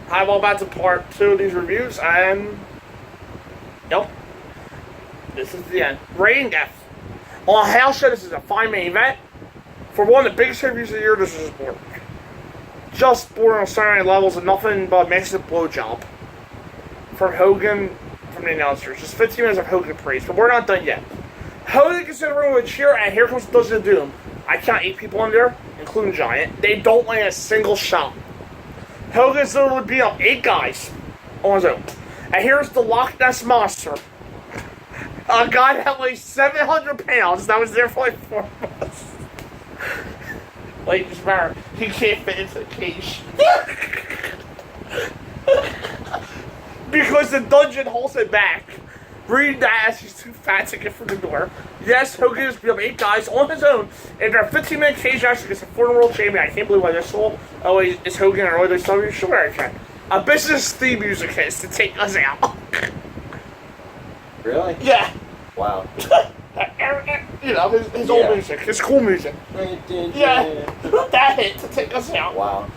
Hi, welcome back to part 2 of these reviews, and... Yep. This is the end. Rating F. On a house show, this is a fine main event. For one of the biggest reviews of the year, this is boring. Just boring on so many levels and nothing but makes a blowjob. From Hogan, from the announcers. Just 15 minutes of Hogan praise, but we're not done yet. Hogan gets in the room with a cheer, and here comes the Dungeon of Doom. I count 8 people in there, including Giant. They don't land a single shot. Hogan's literally beat up 8 guys on his own. And here's the Loch Ness Monster. A guy that weighs 700 pounds that was there for like 4 months. Like, just remember, he can't fit into the cage. Because the dungeon holds it back. Reading that as he's too fat to get from the door. Yes, Hogan has beat up 8 guys on his own. And their 15-minute cage match against a former world champion. I can't believe I just saw. Oh, wait, is Hogan or other stuff? Sure, I can. A business theme music hits to take us out. Really? Yeah. Wow. You know, his old music, his cool music. Yeah. That hit to take us out. Wow.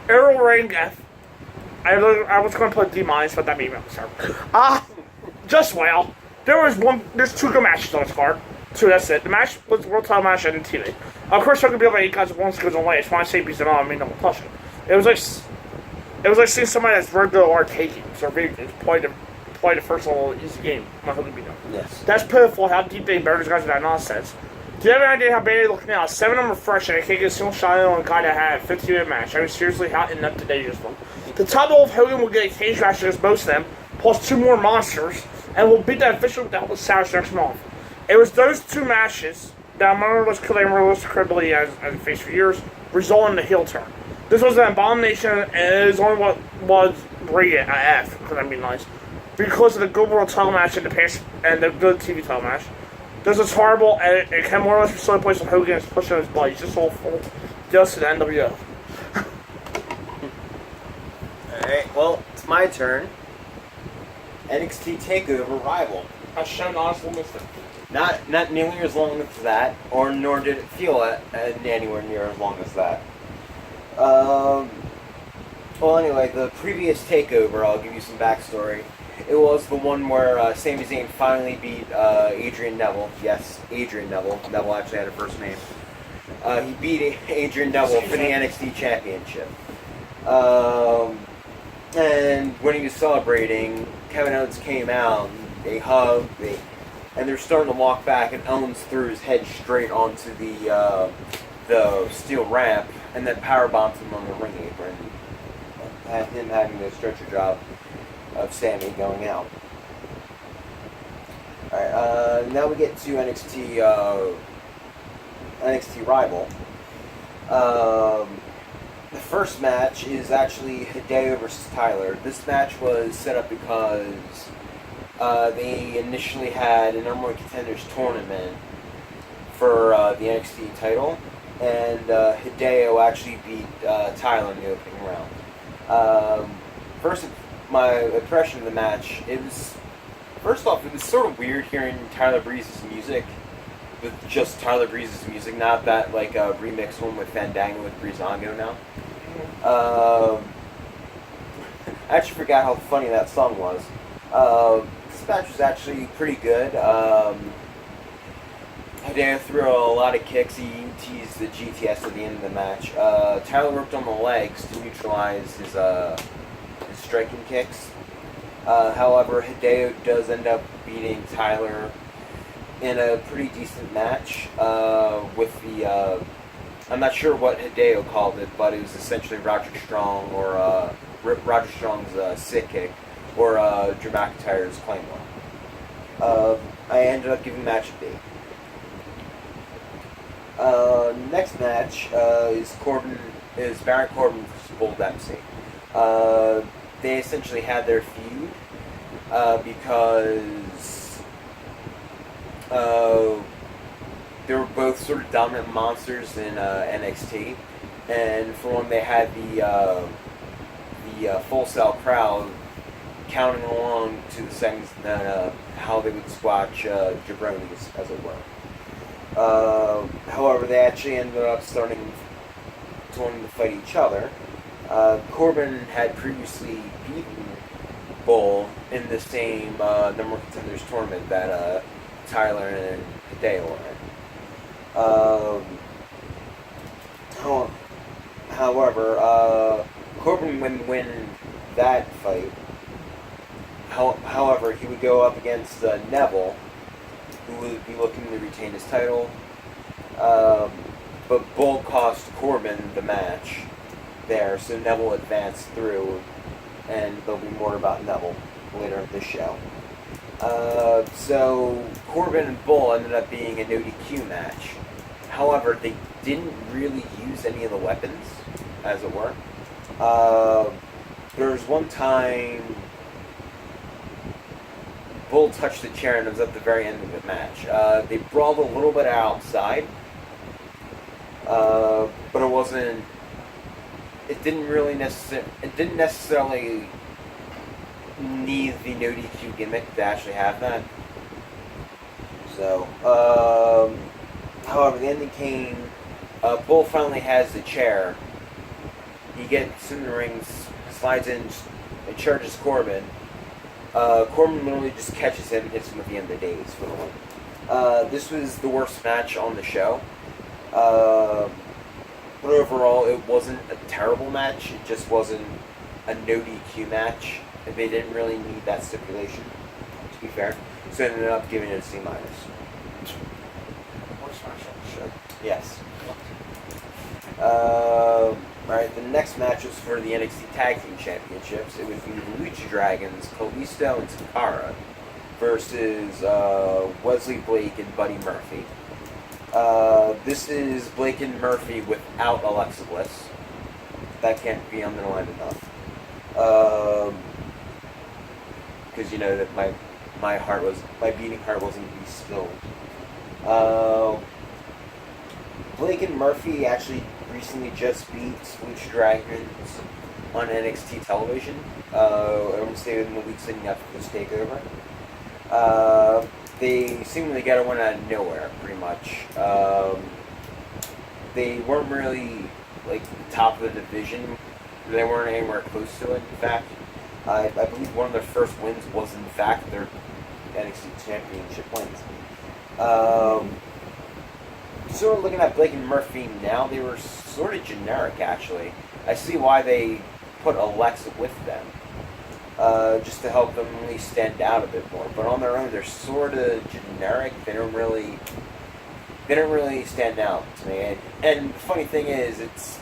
Errol Rangeth. I was going to put D-, but that made me upset. Just well. There's 2 good matches on this card. 2, that's it. The match was the world title match and TV. Of course, I could be able to 8 guys at once goes away. It's when I say beats them out, I mean, I'm touch it. It was like seeing somebody that's regular or taking. So, play the first little easy game. My Hogan beat them. Yes. That's pitiful how deep they buried these guys with that nonsense. Do you have any idea how bad they look now? 7 of them are fresh, and they can't get a single shot on a guy that had a 15-minute match. I mean, seriously, how inept did they just look? The top of Hogan will get a cage match against most of them, plus 2 more monsters, and will beat that official with the help of Savage next month. It was those 2 matches that more or less most credibility as a face for years, resulting in the heel turn. This was an abomination, and it is only what was rated at F, because I'm being nice, because of the good world title match in the past, and the good TV title match. This was horrible, and it can more or less be still in place when Hogan is pushing his butt. He's just awful. Just to the NWO. Alright, well, it's my turn. NXT Takeover Rival. I've shown honestly missed it. Not nearly as long as that, nor did it feel anywhere near as long as that. Well, anyway, the previous Takeover, I'll give you some backstory. It was the one where Sami Zayn finally beat Adrian Neville. Yes, Adrian Neville. Neville actually had a first name. He beat Adrian Neville for the NXT Championship. And when he was celebrating, Kevin Owens came out, and they hugged, and they're starting to walk back, and Owens threw his head straight onto the steel ramp, and then powerbombed him on the ring apron. Him having the stretcher job of Sammy going out. Alright, now we get to NXT Rival. The first match is actually Hideo versus Tyler. This match was set up because they initially had a number 1 contenders tournament for the NXT title, and Hideo actually beat Tyler in the opening round. First, my impression of the match, first off, it was sort of weird hearing Tyler Breeze's music with just Tyler Breeze's music, not that like a remix one with Fandango with Breezango now. I actually forgot how funny that song was. This match was actually pretty good. Hideo threw a lot of kicks. He teased the GTS at the end of the match. Tyler worked on the legs to neutralize his striking kicks. However, Hideo does end up beating Tyler in a pretty decent match with the... I'm not sure what Hideo called it, but it was essentially Roger Strong or Roger Strong's sick kick or Drew McIntyre's Claymore. I ended up giving the match a B. Next match is Baron Corbin versus Bull Dempsey. They essentially had their feud because they were both sort of dominant monsters in NXT, and for one, they had the Full Sail crowd counting along to the segments how they would squash jabronis, as it were. However, they actually ended up starting to fight each other, Corbin had previously beaten Bull in the same number one contenders tournament that Tyler and Hideo were in. However, Corbin would win that fight. However, he would go up against Neville, who would be looking to retain his title. But Bull cost Corbin the match there, so Neville advanced through, and there'll be more about Neville later in this show. So Corbin and Bull ended up being a no DQ match. However, they didn't really use any of the weapons, as it were. There was one time Bull touched the chair, and it was at the very end of the match. They brawled a little bit outside, but it wasn't. It didn't necessarily need the no DQ gimmick to actually have that. So, however, the ending came. Bull finally has the chair. He gets in the ring, slides in, and charges Corbin. Corbin literally just catches him and hits him with the end of the days for the win. This was the worst match on the show. But overall, it wasn't a terrible match. It just wasn't a no DQ match. They didn't really need that stipulation, to be fair. So I ended up giving it a C-. Worst match on the show. Yes. Alright, the next match was for the NXT Tag Team Championships. It would be the Lucha Dragons, Kalisto and Takara versus Wesley Blake and Buddy Murphy. This is Blake and Murphy without Alexa Bliss. That can't be underlined enough. Because you know that my beating heart wasn't to be spilled. Blake and Murphy actually recently just beat Lucha Dragons on NXT television. I want to say within the weeks leading up to this takeover. They seemingly got a win out of nowhere, pretty much. They weren't really like the top of the division. They weren't anywhere close to it. In fact, I believe one of their first wins was in fact their NXT Championship wins. Sort of looking at Blake and Murphy now, they were sort of generic actually. I see why they put Alexa with them. Just to help them really stand out a bit more. But on their own, they're sort of generic. They don't really stand out to me. And the funny thing is, it's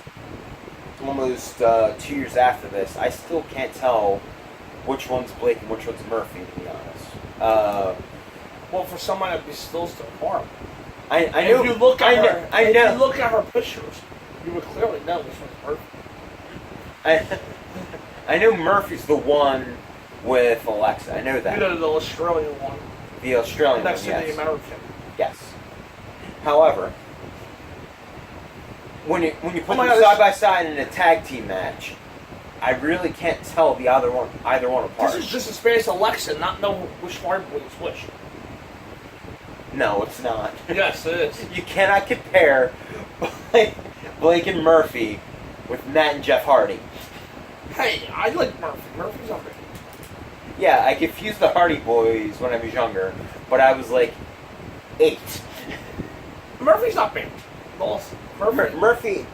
almost 2 years after this. I still can't tell which one's Blake and which one's Murphy, to be honest. Well, for somebody to be still horrible. I know. If you look at her, I know. If you look at her pictures, you would clearly know which one's Murphy. I know Murphy's the one with Alexa. I know that. You know, the Australian one. The Australian next one, yes. to the American. Yes. However, when you put them God, side by side in a tag team match, I really can't tell either one apart. This is just as bad as Alexa, not know which hardboy is which. No, it's not. Yes, it is. You cannot compare Blake and Murphy with Matt and Jeff Hardy. Hey, I like Murphy. Murphy's okay. Yeah, I confused the Hardy Boys when I was younger, but I was like 8. Murphy's not bad. Murphy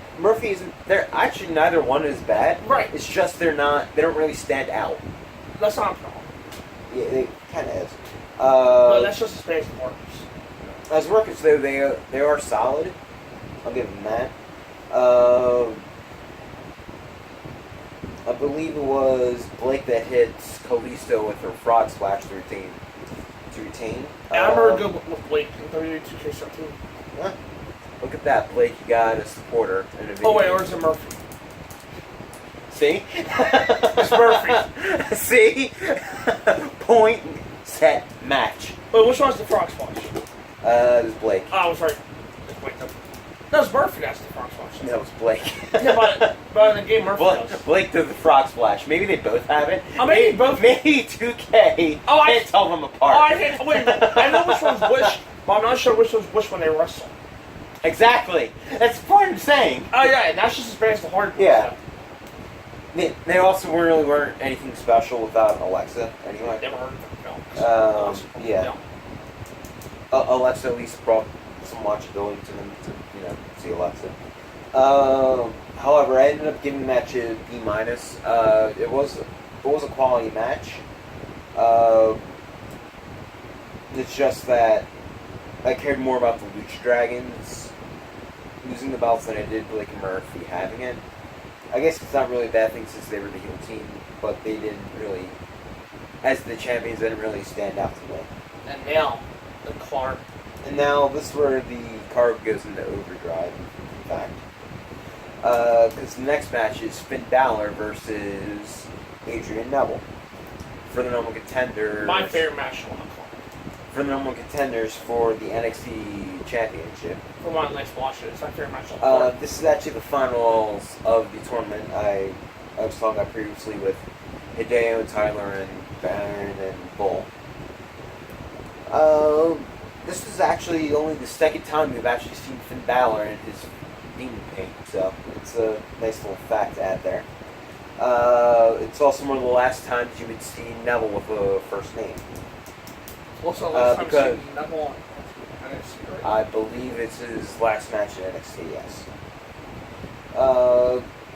isn't. They're actually neither one is bad. Right. It's just they don't really stand out. That's not a problem. Yeah, they kind of is. No, that's just as bad as the Marcus. As workers, though, they are solid. I'll give them that. I believe it was Blake that hit Kalisto with her frog splash to retain. And I'm very good with Blake in WWE 2K17. Yeah. Look at that, Blake. You got a supporter in a video. Oh wait, or is it Murphy? See? It's Murphy. See? Point, set, match. Wait, which one's the frog splash? It was Blake. Oh, I was right. It's Blake. No, it's Murphy that's the frog splash. That was Blake. Yeah, but in the game, Murphy does. Blake did the frog splash. Maybe they both have it. Oh, maybe both. Maybe 2K can't tell them apart. Oh, wait, I know which one's which, but I'm not sure which one's which when they wrestle. Exactly. That's what I'm saying. Oh, yeah, and that's just as bad as the hard one. Yeah. They also weren't anything special without Alexa, anyway. Never heard of them. Yeah. Alexa at least brought some watchability to them to see Alexa. However, I ended up giving the match a B-. It was a quality match. It's just that I cared more about the Lucha Dragons losing the belts than I did Blake and Murphy having it. I guess it's not really a bad thing since they were the heel team, but they didn't really, as the champions, they didn't really stand out to me. And now, the card. And now, this is where the card goes into overdrive, in fact. Because the next match is Finn Balor versus Adrian Neville. For the normal contenders. My favorite match on the card. For the normal contenders for the NXT Championship. For my next watch, it's my favorite match on the card. This is actually the finals of the tournament I was talking about previously with Hideo, Tyler, and Baron, and Bull. This is actually only the second time we've actually seen Finn Balor in his demon paint, so it's a nice little fact to add there. It's also one of the last times you would see Neville with a first name. Also, last time I've seen Neville on NXT, right? I believe it's his last match in NXT, yes.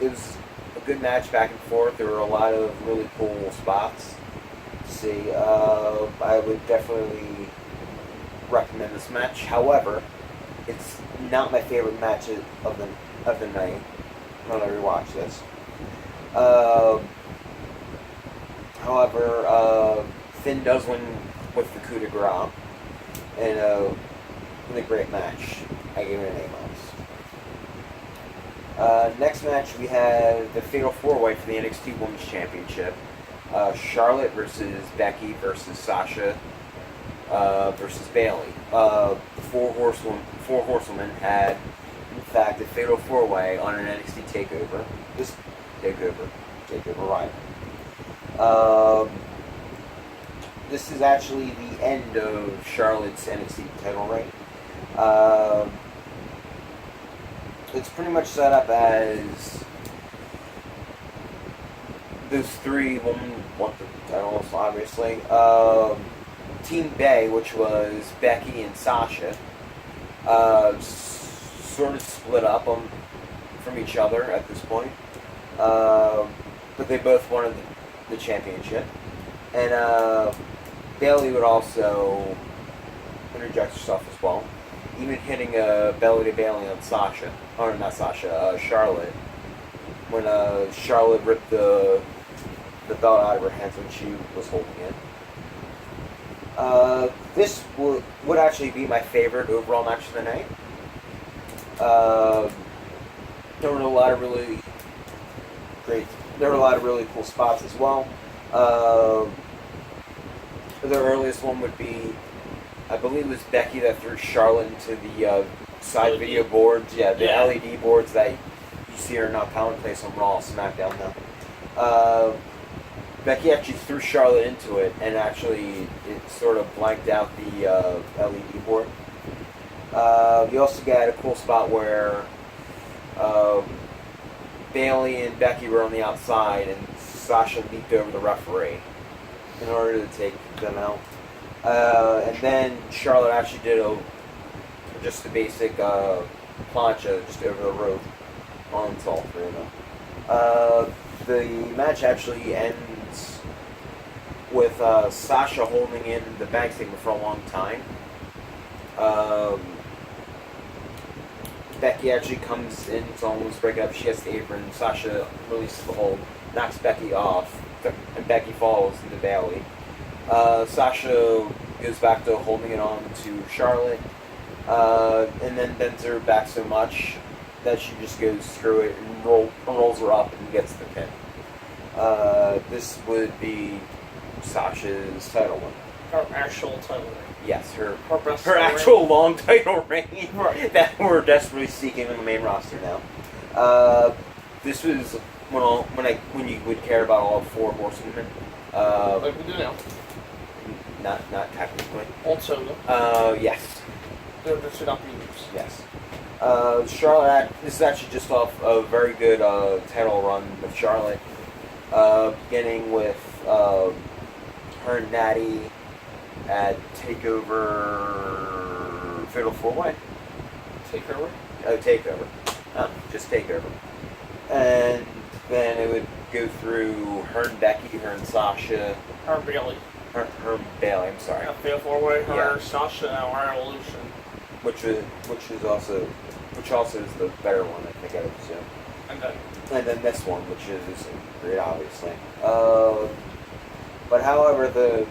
It was a good match back and forth. There were a lot of really cool spots to see. I would definitely recommend this match. However, it's not my favorite match of the night when I rewatch this. However, Finn does win with the coup de grace in a great match. I gave it an A-. Next match we have the Fatal 4-Way for the NXT Women's Championship. Charlotte versus Becky versus Sasha versus Bayley. The Four Horsewomen had, in fact, a Fatal 4-Way on an NXT Takeover. This Takeover Rival. This is actually the end of Charlotte's NXT title reign. It's pretty much set up as those three women want the titles, obviously. Team Bay, which was Becky and Sasha, sort of split up from each other at this point. But they both wanted the championship. And Bayley would also interject herself as well, even hitting a belly to Bayley on Sasha, or not Sasha, Charlotte, when Charlotte ripped the belt out of her hands when she was holding it. This would actually be my favorite overall match of the night. There were a lot of really cool spots as well. The earliest one would be, I believe it was Becky that threw Charlotte into the side video boards. Yeah, the LED boards that you see are not commonplace on Raw, SmackDown now. Becky actually threw Charlotte into it, and actually it sort of blanked out the LED board. You also got a cool spot where Bayley and Becky were on the outside, and Sasha leaped over the referee in order to take them out. And then Charlotte actually did just a basic plancha just over the rope on all three of them. The match actually ends with Sasha holding in the bag segment for a long time. Becky actually comes in to almost break it up. She has the apron. Sasha releases the hold, knocks Becky off, and Becky falls into Bayley. Sasha goes back to holding it on to Charlotte, and then bends her back so much that she just goes through it and rolls her up and gets the pin. This would be Sasha's title win. Her actual title reign. Yes, her actual long title reign right. that we're desperately seeking on the main roster now. This was when you would care about all four horsewomen. Like we do now. Not technically. Also, though. Yes. They're just not being used. Yes. Charlotte, this is actually just off a very good title run with Charlotte. beginning with her and Natty at Takeover Fatal 4-Way. Takeover? Oh, Takeover. Oh, just Takeover. And then it would go through her and Becky, her and Sasha. Her and Bailey. Her and Bailey, I'm sorry. Yeah, Fatal 4-Way, her, Yeah. Sasha, and our Evolution. Which also is the better one, I think I would assume. And then this one, which is great, obviously. But however, the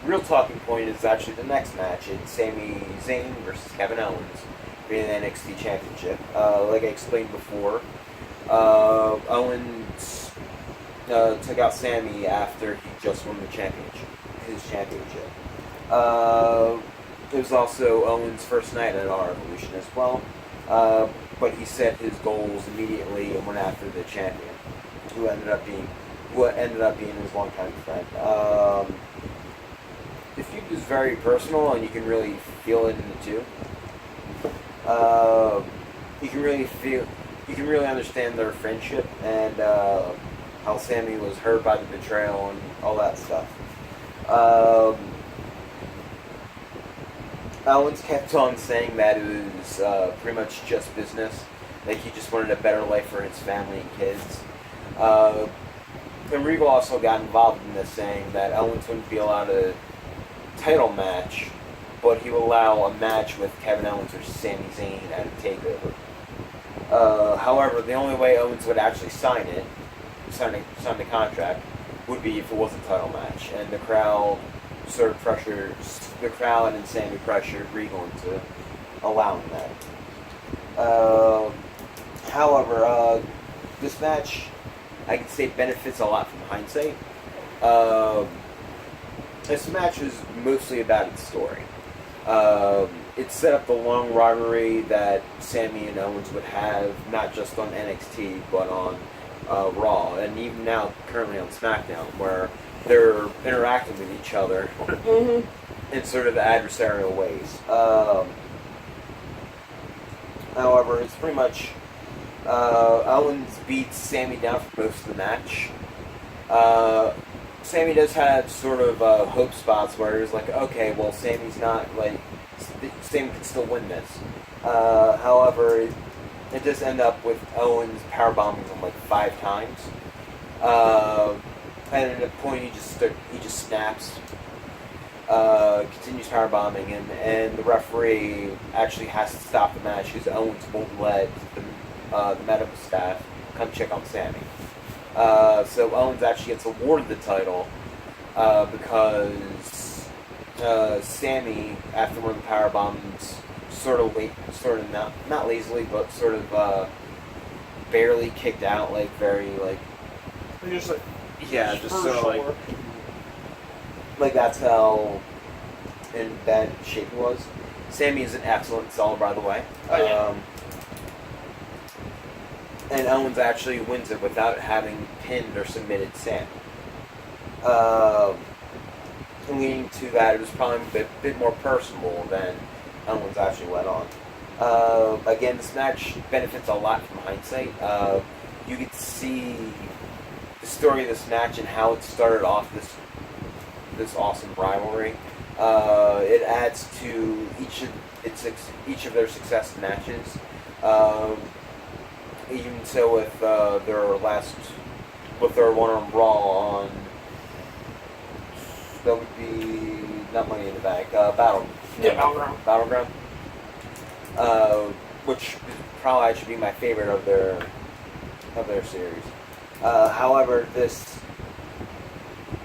real talking point is actually the next match. It's Sami Zayn versus Kevin Owens for the NXT Championship. Like I explained before, Owens took out Sami after he just won his championship. It was also Owens' first night at our Evolution as well. But he set his goals immediately and went after the champion, who ended up being his longtime friend. The feud was very personal, and you can really feel it in the two. You can really understand their friendship and how Sami was hurt by the betrayal and all that stuff. Owens kept on saying that it was pretty much just business. Like, he just wanted a better life for his family and kids. And Regal also got involved in this, saying that Owens wouldn't be allowed a title match, but he would allow a match with Kevin Owens versus Sami Zayn at a Takeover. However, the only way Owens would actually sign the contract, would be if it was a title match, and the crowd and Sami pressured Regal into allowing that. However, this match, I could say, benefits a lot from hindsight. This match was mostly about its story. It set up the long rivalry that Sami and Owens would have, not just on NXT, but on Raw, and even now, currently on SmackDown, where they're interacting with each other in sort of adversarial ways. However, it's pretty much Owens beats Sami down for most of the match. Sami does have sort of hope spots where it was like, okay, well, Sami can still win this. However, it does end up with Owens powerbombing him like 5 times. And at a point, he just snaps, continues powerbombing, and the referee actually has to stop the match because Owens won't let the medical staff come check on Sami. So Owens actually gets awarded the title because Sami, after one of the powerbombs, not lazily, but sort of barely kicked out, like very like. Just like. Yeah, just so like that's how in bad shape he was. Sami is an excellent seller, by the way. Oh, yeah. And Owens actually wins it without having pinned or submitted Sami. Leading to that, it was probably a bit more personal than Owens actually let on. Again, this match benefits a lot from hindsight. You could see the story of this match and how it started off this awesome rivalry. It adds to each of their success matches. Even so, with their one on Raw on, that would be not Money in the Bank, Battleground. Which probably should be my favorite of their series. However,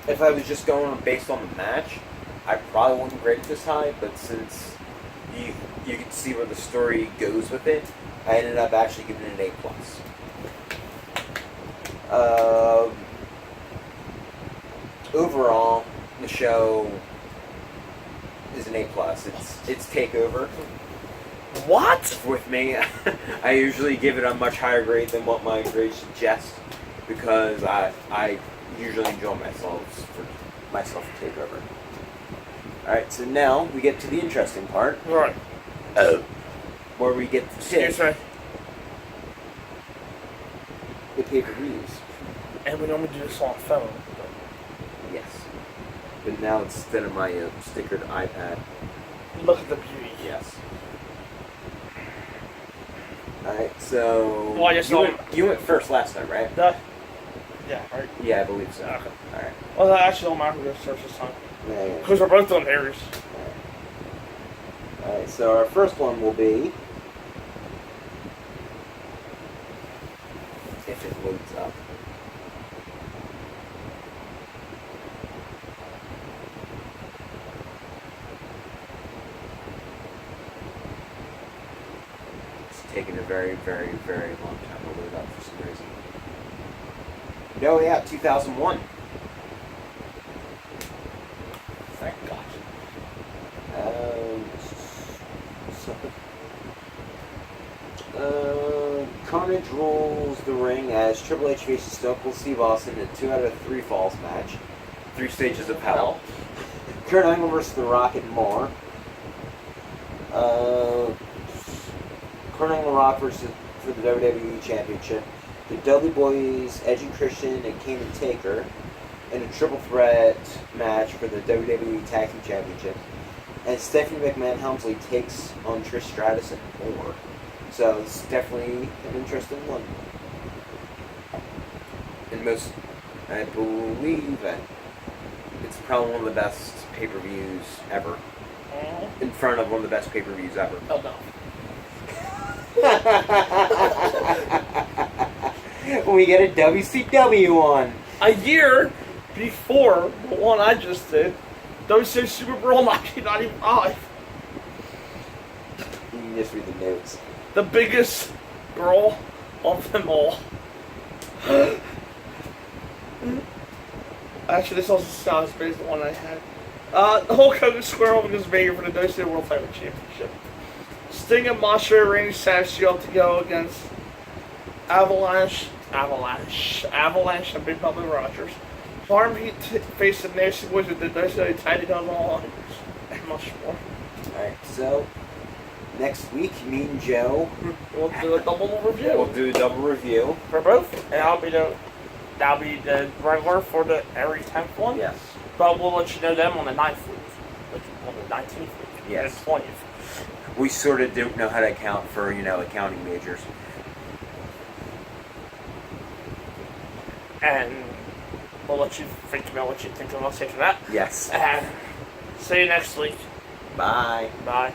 if I was just going based on the match, I probably wouldn't rate it this high, but since you can see where the story goes with it, I ended up actually giving it an A+. Overall, the show is an A+. It's Takeover. What? With me, I usually give it a much higher grade than what my grade suggests, because I usually enjoy myself for Takeover. Alright, so now we get to the interesting part. Right. Where we get to pick Excuse me. the pay-per-views. And we normally do this on phone. Yes. But now instead of my stickered iPad. Look at the beauty. Yes. Alright, so. Well, I just you went first last time, right? Yeah, right? Yeah, I believe so. Okay. Alright. Well, that actually don't matter who goes first this time. Yeah. Because we're both doing Harry's. Alright, so our first one will be. If it loads up. Taking a very, very, very long time to load up for some reason. No, yeah, 2001. Thank God. Carnage rules the ring as Triple H faces Stone Cold Steve Austin in a 2 out of 3 falls match. 3 stages of hell. Kurt Angle versus The Rock and more. Kurt Angle Rock versus for the WWE Championship. The Dudley Boys, Edge and Christian, and Kane and Taker in a triple threat match for the WWE Tag Team Championship. And Stephanie McMahon Helmsley takes on Trish Stratus and more. So it's definitely an interesting one. And most, I believe that it's probably one of the best pay-per-views ever. In front of one of the best pay-per-views ever. Oh no. We get a WCW one. A year before the one I just did, WCW Super Bowl 1995. You can just read the notes. The biggest girl of them all. Actually, this also sounds based on the one I had. Hulk Hogan square off against Vader for the WCW World Title Championship. Sting and Macho Randy Savage go to go against Avalanche, and Big Bubba Rogers. Harm Heat faced the Nasty Boys with the WCW Tag Team on, and much more. Alright, so next week, me and Joe We'll do a double review. will do a double review. For both, and that'll be the regular for the every 10th one. Yes. But we'll let you know them on the 9th week, on the 19th week, Yes. and the 20th. We sort of don't know how to account for, accounting majors. And we'll let you think about what you think of us after that. Yes. And see you next week. Bye. Bye.